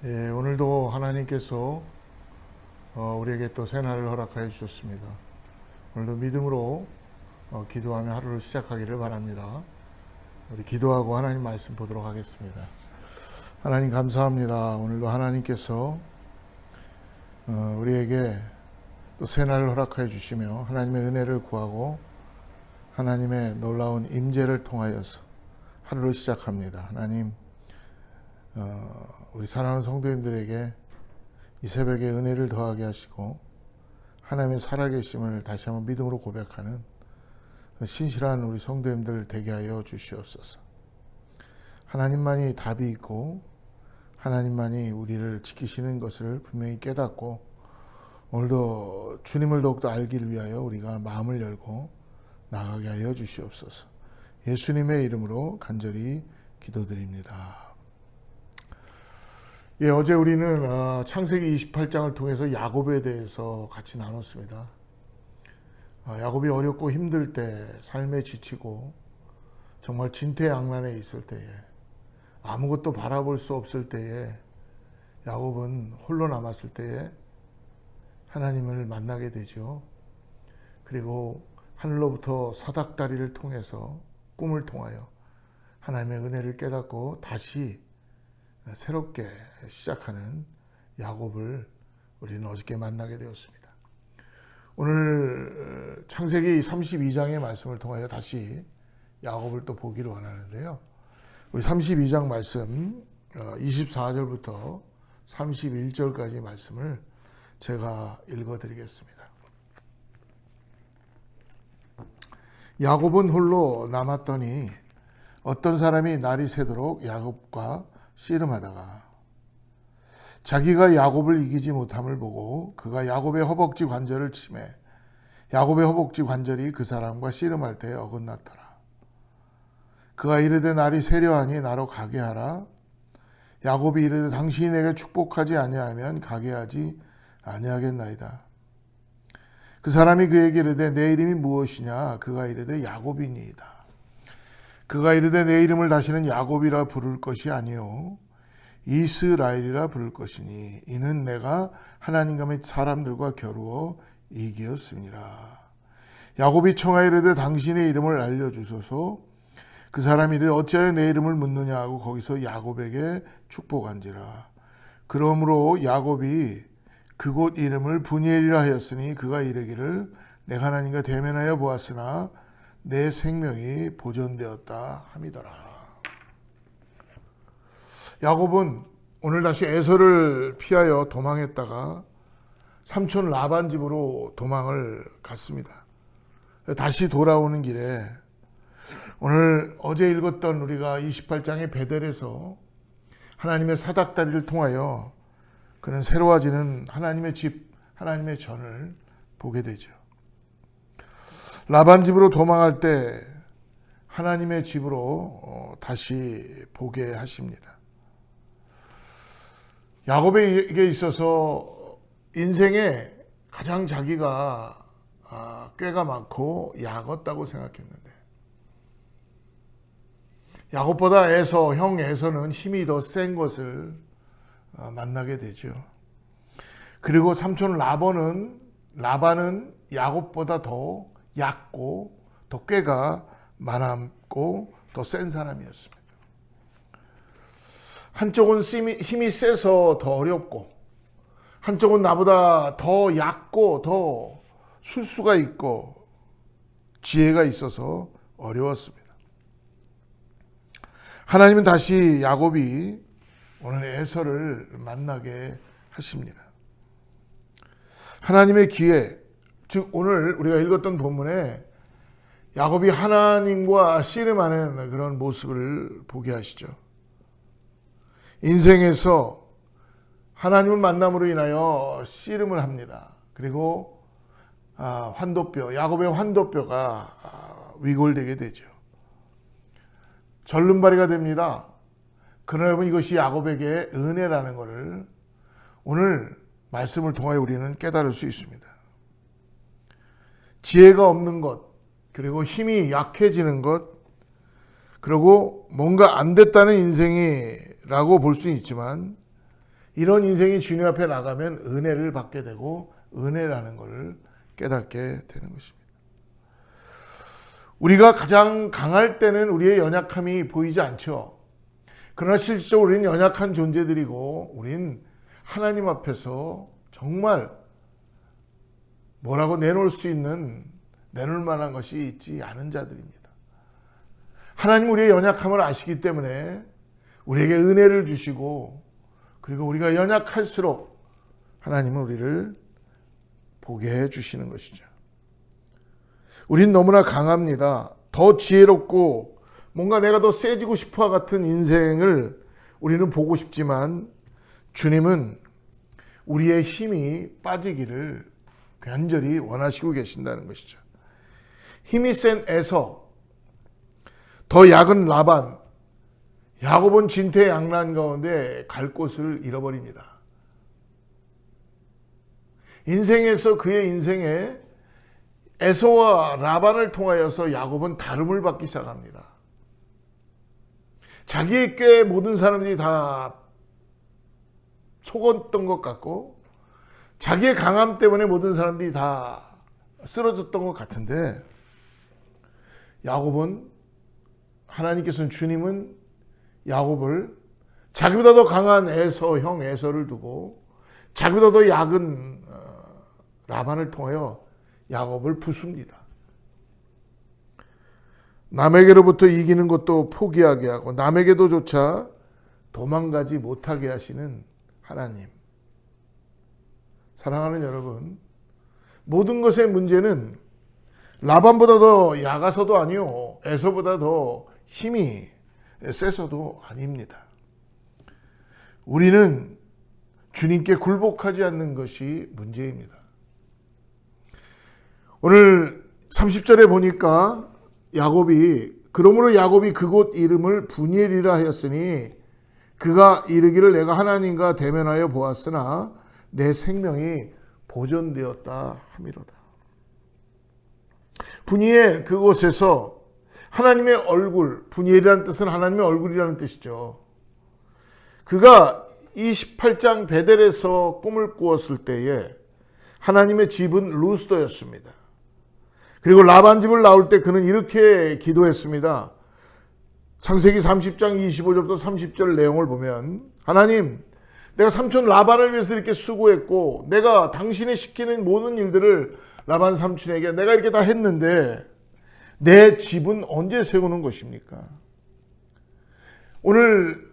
예, 오늘도 하나님께서 우리에게 또 새날을 허락하여 주셨습니다. 오늘도 믿음으로 기도하며 하루를 시작하기를 바랍니다. 우리 기도하고 하나님 말씀 보도록 하겠습니다. 하나님 감사합니다. 오늘도 하나님께서 우리에게 또 새날을 허락하여 주시며 하나님의 은혜를 구하고 하나님의 놀라운 임재를 통하여서 하루를 시작합니다. 하나님 우리 사랑하는 성도님들에게 이 새벽에 은혜를 더하게 하시고 하나님의 살아계심을 다시 한번 믿음으로 고백하는 신실한 우리 성도님들 되게 하여 주시옵소서. 하나님만이 답이 있고 하나님만이 우리를 지키시는 것을 분명히 깨닫고 오늘도 주님을 더욱더 알기를 위하여 우리가 마음을 열고 나가게 하여 주시옵소서. 예수님의 이름으로 간절히 기도드립니다. 예, 어제 우리는 창세기 28장을 통해서 야곱에 대해서 같이 나눴습니다. 야곱이 어렵고 힘들 때, 삶에 지치고 정말 진퇴양난에 있을 때에, 아무것도 바라볼 수 없을 때에, 야곱은 홀로 남았을 때에 하나님을 만나게 되죠. 그리고 하늘로부터 사닥다리를 통해서, 꿈을 통하여 하나님의 은혜를 깨닫고 다시 새롭게 시작하는 야곱을 우리는 어저께 만나게 되었습니다. 오늘 창세기 32장의 말씀을 통하여 다시 야곱을 또 보기를 원하는데요. 우리 32장 말씀 24절부터 31절까지 말씀을 제가 읽어드리겠습니다. 야곱은 홀로 남았더니 어떤 사람이 날이 새도록 야곱과 씨름하다가 자기가 야곱을 이기지 못함을 보고 그가 야곱의 허벅지 관절을 치매 야곱의 허벅지 관절이 그 사람과 씨름할 때에 어긋났더라. 그가 이르되 날이 세려하니 나로 가게 하라. 야곱이 이르되 당신이 내게 축복하지 아니하면 가게 하지 아니하겠나이다. 그 사람이 그에게 이르되 내 이름이 무엇이냐. 그가 이르되 야곱이니이다. 그가 이르되 내 이름을 다시는 야곱이라 부를 것이 아니요 이스라엘이라 부를 것이니 이는 내가 하나님과 및 사람들과 겨루어 이기었음이라. 야곱이 청하여 이르되 당신의 이름을 알려주소서. 그 사람이 이르되 어찌하여 내 이름을 묻느냐 하고 거기서 야곱에게 축복한지라. 그러므로 야곱이 그곳 이름을 브니엘이라 하였으니 그가 이르기를 내가 하나님과 대면하여 보았으나 내 생명이 보존되었다 함이더라. 야곱은 오늘 다시 에서를 피하여 도망했다가 삼촌 라반 집으로 도망을 갔습니다. 다시 돌아오는 길에 오늘 어제 읽었던 우리가 28장의 베델에서 하나님의 사닥다리를 통하여 그는 새로워지는 하나님의 집, 하나님의 전을 보게 되죠. 라반 집으로 도망할 때 하나님의 집으로 다시 보게 하십니다. 야곱에게 있어서 인생에 가장 자기가 꾀가 많고 야었다고 생각했는데 야곱보다 형 에서는 힘이 더 센 것을 만나게 되죠. 그리고 삼촌 라반은 야곱보다 더 얕고 더 꾀가 많았고 더 센 사람이었습니다. 한쪽은 힘이 세서 더 어렵고 한쪽은 나보다 더 얕고 더 술수가 있고 지혜가 있어서 어려웠습니다. 하나님은 다시 야곱이 오늘 에서를 만나게 하십니다. 하나님의 기회, 즉 오늘 우리가 읽었던 본문에 야곱이 하나님과 씨름하는 그런 모습을 보게 하시죠. 인생에서 하나님을 만남으로 인하여 씨름을 합니다. 그리고 야곱의 환도뼈가 위골되게 되죠. 절름발이가 됩니다. 그러나 여러분 이것이 야곱에게 은혜라는 것을 오늘 말씀을 통하여 우리는 깨달을 수 있습니다. 지혜가 없는 것, 그리고 힘이 약해지는 것, 그리고 뭔가 안 됐다는 인생이라고 볼 수 있지만 이런 인생이 주님 앞에 나가면 은혜를 받게 되고 은혜라는 것을 깨닫게 되는 것입니다. 우리가 가장 강할 때는 우리의 연약함이 보이지 않죠. 그러나 실질적으로 우리는 연약한 존재들이고 우린 하나님 앞에서 정말 뭐라고 내놓을 만한 것이 있지 않은 자들입니다. 하나님 우리의 연약함을 아시기 때문에 우리에게 은혜를 주시고 그리고 우리가 연약할수록 하나님은 우리를 보게 해주시는 것이죠. 우린 너무나 강합니다. 더 지혜롭고 뭔가 내가 더 세지고 싶어와 같은 인생을 우리는 보고 싶지만 주님은 우리의 힘이 빠지기를 간절히 원하시고 계신다는 것이죠. 힘이 센 에서, 더 약은 라반, 야곱은 진퇴양난 가운데 갈 곳을 잃어버립니다. 인생에서 그의 인생에 에서와 라반을 통하여서 야곱은 다름을 받기 시작합니다. 자기의 꾀에 모든 사람들이 다 속았던 것 같고 자기의 강함 때문에 모든 사람들이 다 쓰러졌던 것 같은데 야곱은 하나님께서는 주님은 야곱을 자기보다 더 강한 형 에서를 두고 자기보다 더 약은 라반을 통하여 야곱을 부숩니다. 남에게로부터 이기는 것도 포기하게 하고 남에게도조차 도망가지 못하게 하시는 하나님. 사랑하는 여러분, 모든 것의 문제는 라반보다 더 약아서도 아니요 에서보다 더 힘이 세서도 아닙니다. 우리는 주님께 굴복하지 않는 것이 문제입니다. 오늘 30절에 보니까 그러므로 야곱이 그곳 이름을 분이엘이라 하였으니 그가 이르기를 내가 하나님과 대면하여 보았으나 내 생명이 보존되었다 함이로다. 분이엘, 그곳에서 하나님의 얼굴, 분이엘이라는 뜻은 하나님의 얼굴이라는 뜻이죠. 그가 28장 베델에서 꿈을 꾸었을 때에 하나님의 집은 루스더였습니다. 그리고 라반 집을 나올 때 그는 이렇게 기도했습니다. 창세기 30장 25절부터 30절 내용을 보면 하나님, 내가 삼촌 라반을 위해서 이렇게 수고했고 내가 당신이 시키는 모든 일들을 라반 삼촌에게 내가 이렇게 다 했는데 내 집은 언제 세우는 것입니까? 오늘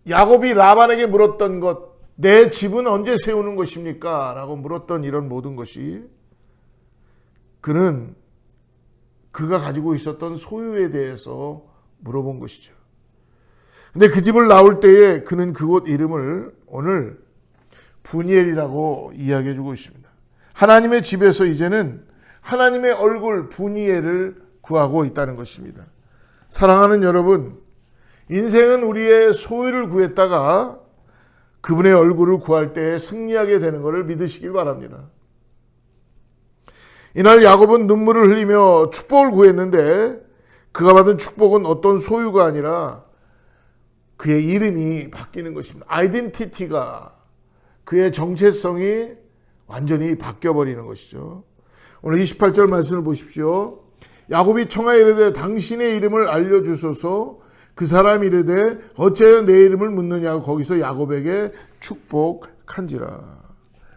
야곱이 라반에게 물었던 것, 내 집은 언제 세우는 것입니까? 라고 물었던 이런 모든 것이 그는 그가 가지고 있었던 소유에 대해서 물어본 것이죠. 근데 그 집을 나올 때에 그는 그곳 이름을 오늘 분이엘이라고 이야기해 주고 있습니다. 하나님의 집에서 이제는 하나님의 얼굴 분이엘을 구하고 있다는 것입니다. 사랑하는 여러분, 인생은 우리의 소유를 구했다가 그분의 얼굴을 구할 때 승리하게 되는 것을 믿으시길 바랍니다. 이날 야곱은 눈물을 흘리며 축복을 구했는데 그가 받은 축복은 어떤 소유가 아니라 그의 이름이 바뀌는 것입니다. 아이덴티티가, 그의 정체성이 완전히 바뀌어버리는 것이죠. 오늘 28절 말씀을 보십시오. 야곱이 청하여 이르되 당신의 이름을 알려주소서. 그 사람이 이르되 어찌하여 내 이름을 묻느냐고 거기서 야곱에게 축복한지라.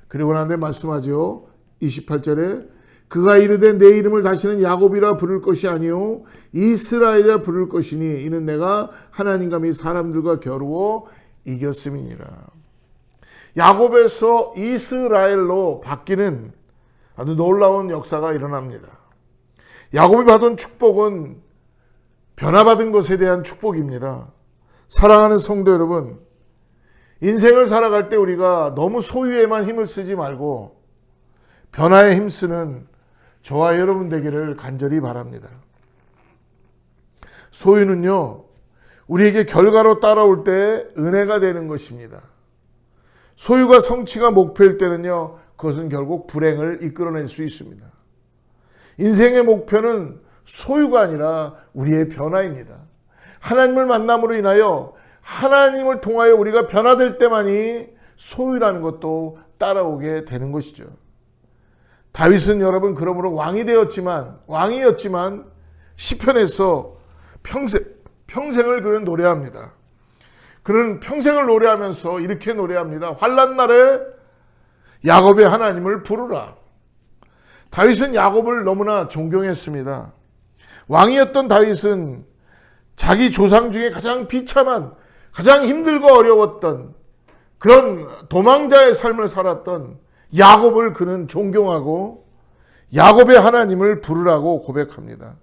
그리고 난 뒤에 말씀하죠. 28절에 그가 이르되 내 이름을 다시는 야곱이라 부를 것이 아니요 이스라엘이라 부를 것이니 이는 내가 하나님과 및 사람들과 겨루어 이겼음이니라. 야곱에서 이스라엘로 바뀌는 아주 놀라운 역사가 일어납니다. 야곱이 받은 축복은 변화받은 것에 대한 축복입니다. 사랑하는 성도 여러분, 인생을 살아갈 때 우리가 너무 소유에만 힘을 쓰지 말고 변화에 힘쓰는 저와 여러분 되기를 간절히 바랍니다. 소유는요, 우리에게 결과로 따라올 때 은혜가 되는 것입니다. 소유가 성취가 목표일 때는요, 그것은 결국 불행을 이끌어낼 수 있습니다. 인생의 목표는 소유가 아니라 우리의 변화입니다. 하나님을 만남으로 인하여 하나님을 통하여 우리가 변화될 때만이 소유라는 것도 따라오게 되는 것이죠. 다윗은 여러분 그러므로 왕이었지만 시편에서 평생을 그는 노래합니다. 그는 평생을 노래하면서 이렇게 노래합니다. 환난 날에 야곱의 하나님을 부르라. 다윗은 야곱을 너무나 존경했습니다. 왕이었던 다윗은 자기 조상 중에 가장 비참한, 가장 힘들고 어려웠던 그런 도망자의 삶을 살았던 야곱을 그는 존경하고 야곱의 하나님을 부르라고 고백합니다.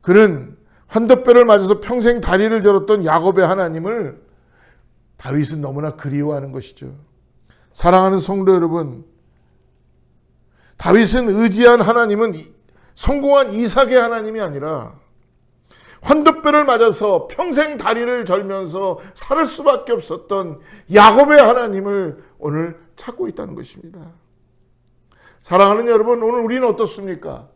그는 환도뼈를 맞아서 평생 다리를 저렸던 야곱의 하나님을 다윗은 너무나 그리워하는 것이죠. 사랑하는 성도 여러분, 다윗은 의지한 하나님은 성공한 이삭의 하나님이 아니라 환도뼈를 맞아서 평생 다리를 절면서 살 수밖에 없었던 야곱의 하나님을 오늘 찾고 있다는 것입니다. 사랑하는 여러분, 오늘 우리는 어떻습니까?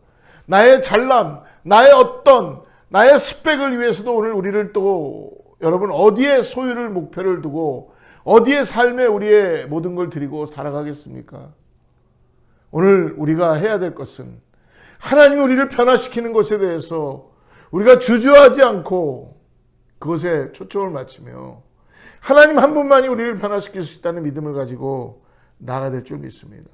나의 잘남, 나의 스펙을 위해서도 오늘 우리를 또 여러분 어디에 소유를 목표를 두고 어디에 삶에 우리의 모든 걸 드리고 살아가겠습니까? 오늘 우리가 해야 될 것은 하나님이 우리를 변화시키는 것에 대해서 우리가 주저하지 않고 그것에 초점을 맞추며 하나님 한 분만이 우리를 변화시킬 수 있다는 믿음을 가지고 나아가야 될 줄 믿습니다.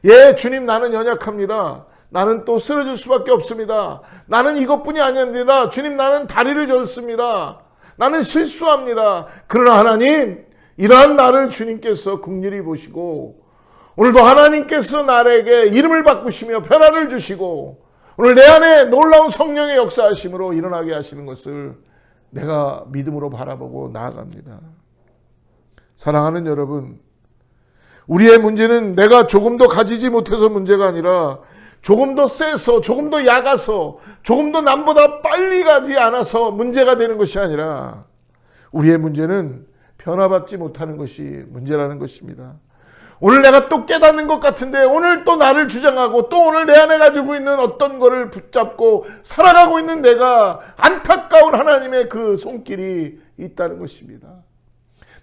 예, 주님, 나는 연약합니다. 나는 또 쓰러질 수밖에 없습니다. 나는 이것뿐이 아닙니다. 주님, 나는 다리를 졌습니다. 나는 실수합니다. 그러나 하나님, 이러한 나를 주님께서 긍휼히 보시고 오늘도 하나님께서 나에게 이름을 바꾸시며 변화를 주시고 오늘 내 안에 놀라운 성령의 역사하심으로 일어나게 하시는 것을 내가 믿음으로 바라보고 나아갑니다. 사랑하는 여러분, 우리의 문제는 내가 조금 더 가지지 못해서 문제가 아니라 조금 더 세서, 조금 더 약아서, 조금 더 남보다 빨리 가지 않아서 문제가 되는 것이 아니라 우리의 문제는 변화받지 못하는 것이 문제라는 것입니다. 오늘 내가 또 깨닫는 것 같은데 오늘 또 나를 주장하고 또 오늘 내 안에 가지고 있는 어떤 거를 붙잡고 살아가고 있는 내가 안타까운 하나님의 그 손길이 있다는 것입니다.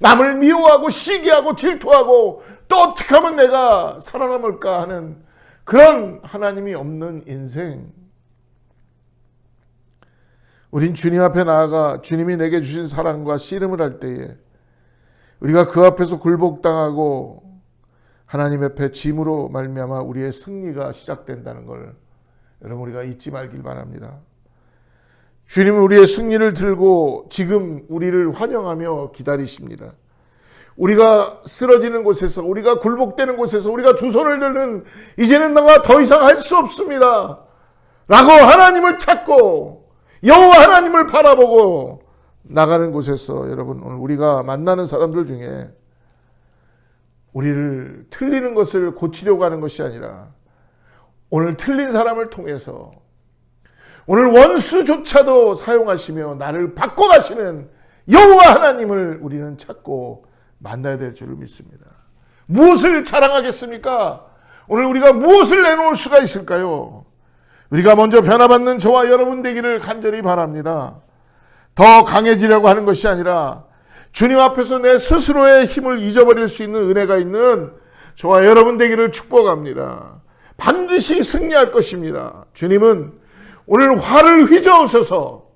남을 미워하고 시기하고 질투하고 또 어떻게 하면 내가 살아남을까 하는 그런 하나님이 없는 인생. 우린 주님 앞에 나아가 주님이 내게 주신 사랑과 씨름을 할 때에 우리가 그 앞에서 굴복당하고 하나님 앞에 짐으로 말미암아 우리의 승리가 시작된다는 걸 여러분 우리가 잊지 말길 바랍니다. 주님은 우리의 승리를 들고 지금 우리를 환영하며 기다리십니다. 우리가 쓰러지는 곳에서, 우리가 굴복되는 곳에서 우리가 두 손을 들는 이제는 내가 더 이상 할 수 없습니다 라고 하나님을 찾고 여호와 하나님을 바라보고 나가는 곳에서 여러분 오늘 우리가 만나는 사람들 중에 우리를 틀리는 것을 고치려고 하는 것이 아니라 오늘 틀린 사람을 통해서 오늘 원수조차도 사용하시며 나를 바꿔가시는 여호와 하나님을 우리는 찾고 만나야 될 줄을 믿습니다. 무엇을 자랑하겠습니까? 오늘 우리가 무엇을 내놓을 수가 있을까요? 우리가 먼저 변화받는 저와 여러분 되기를 간절히 바랍니다. 더 강해지려고 하는 것이 아니라 주님 앞에서 내 스스로의 힘을 잊어버릴 수 있는 은혜가 있는 저와 여러분 되기를 축복합니다. 반드시 승리할 것입니다. 주님은 오늘 화를 휘저으셔서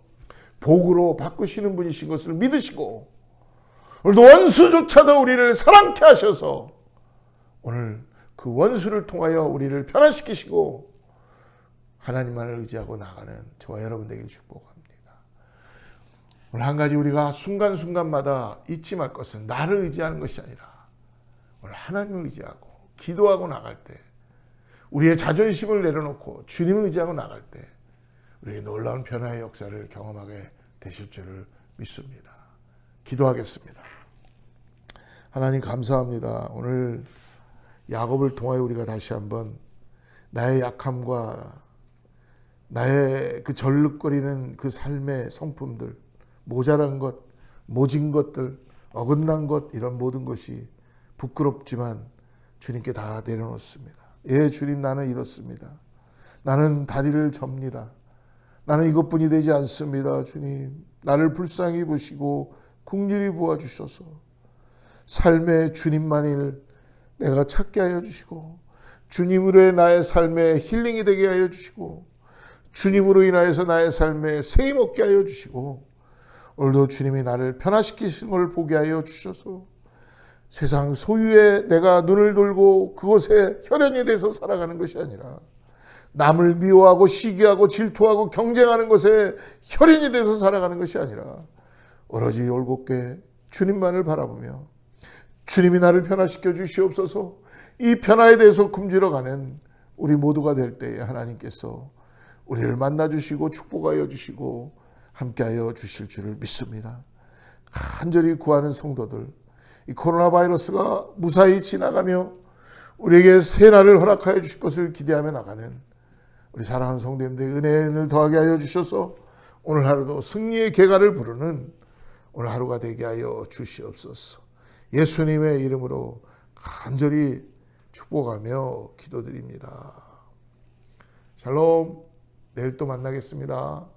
복으로 바꾸시는 분이신 것을 믿으시고 오늘도 원수조차도 우리를 사랑케 하셔서 오늘 그 원수를 통하여 우리를 변화시키시고 하나님만을 의지하고 나가는 저와 여러분 되기를 축복합니다. 오늘 한 가지 우리가 순간순간마다 잊지 말 것은 나를 의지하는 것이 아니라 오늘 하나님을 의지하고 기도하고 나갈 때 우리의 자존심을 내려놓고 주님을 의지하고 나갈 때 우리의 놀라운 변화의 역사를 경험하게 되실 줄을 믿습니다. 기도하겠습니다. 하나님 감사합니다. 오늘 야곱을 통하여 우리가 다시 한번 나의 약함과 나의 그 절룩거리는 그 삶의 성품들, 모자란 것, 모진 것들, 어긋난 것, 이런 모든 것이 부끄럽지만 주님께 다 내려놓습니다. 예, 주님, 나는 이렇습니다. 나는 다리를 접니다. 나는 이것뿐이 되지 않습니다. 주님, 나를 불쌍히 보시고 긍휼히 부어주셔서 삶의 주님만을 내가 찾게 하여 주시고 주님으로의 나의 삶에 힐링이 되게 하여 주시고 주님으로 인하여서 나의 삶에 세임 얻게 하여 주시고 오늘도 주님이 나를 변화시키시는 걸 보게 하여 주셔서 세상 소유에 내가 눈을 돌고 그곳에 혈연이 돼서 살아가는 것이 아니라 남을 미워하고 시기하고 질투하고 경쟁하는 것에 혈연이 돼서 살아가는 것이 아니라 오로지 올곧게 주님만을 바라보며 주님이 나를 변화시켜 주시옵소서. 이 변화에 대해서 굶주려가는 우리 모두가 될 때에 하나님께서 우리를 만나주시고 축복하여 주시고 함께하여 주실 줄을 믿습니다. 간절히 구하는 성도들, 이 코로나 바이러스가 무사히 지나가며 우리에게 새 날을 허락하여 주실 것을 기대하며 나가는 우리 사랑하는 성도님들의 은혜를 더하게 하여 주셔서 오늘 하루도 승리의 개가를 부르는 오늘 하루가 되게 하여 주시옵소서. 예수님의 이름으로 간절히 축복하며 기도드립니다. 샬롬. 내일 또 만나겠습니다.